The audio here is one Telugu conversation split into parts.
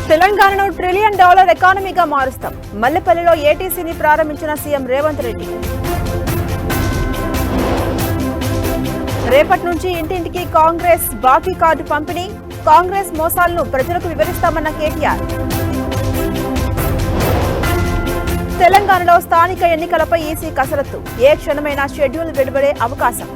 తెలంగాణను $1 ట్రిలియన్ ఎకానమీగా మారుస్తాం. మల్లెపల్లిలో ఏటీసీని ప్రారంభించిన సీఎం రేవంత్ రెడ్డి. రేపటి నుంచి ఇంటింటికి కాంగ్రెస్ బాకీ కార్డు పంపిణీ, కాంగ్రెస్ మోసాలను ప్రజలకు వివరిస్తామన్న కేటీఆర్. తెలంగాణలో స్థానిక ఎన్నికలపై ఈసీ కసరత్తు, ఏ క్షణమైనా షెడ్యూల్ వెలువడే అవకాశం.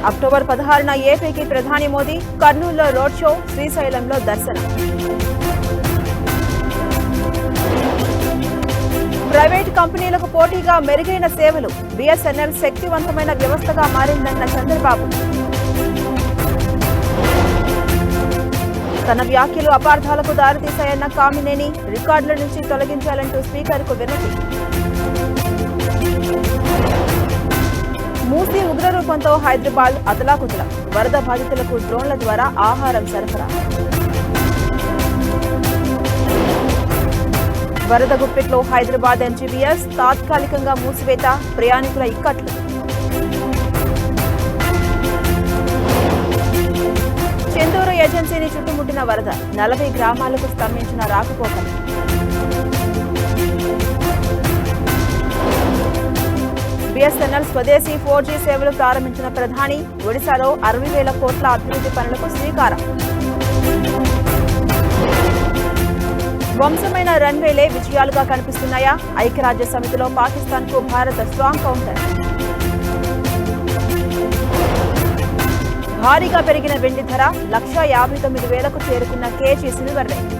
అక్టోబర్ 16న ఏపీకి ప్రధాని మోదీ, కర్నూలులో రోడ్ షో, శ్రీశైలంలో దర్శనం. ప్రైవేట్ కంపెనీలకు పోటీగా మెరుగైన సేవలు, బీఎస్ఎన్ఎల్ శక్తివంతమైన వ్యవస్థగా మారిందన్న చంద్రబాబు. తన వ్యాఖ్యలు అపార్థాలకు దారితీశాయన్న కామినేని, రికార్డుల నుంచి తొలగించాలంటూ స్పీకర్కు వినతి. మూసీ ఉగ్రరూపంతో హైదరాబాద్ అతలాకుతలం, వరద బాధితులకు డ్రోన్ల ద్వారా ఆహారం సరఫరా. వరద గుప్పిట్లో హైదరాబాద్ ఎంజీబీఎస్, తాత్కాలికంగా మూసివేత, ప్రయాణికుల ఇక్కట్లు. చెందూరు ఏజెన్సీని చుట్టుముట్టిన వరద, 40 గ్రామాలకు స్తంభించిన రాకపోకలు. బీఎస్ఎన్ఎల్ స్వదేశీ 4G సేవలు ప్రారంభించిన ప్రధాని, ఒడిశాలో 60,000 కోట్ల అభివృద్ధి పనులకు శ్రీకారం. వంశమైన రన్వేలే విజయాలుగా కనిపిస్తున్నాయా? ఐక్యరాజ్య సమితిలో పాకిస్తాన్కు భారత స్ట్రాంగ్ కౌంటర్. భారీగా పెరిగిన వెండి ధర, 1,59,000కు చేరుకున్న కేజీ సిల్వర్ రేట్.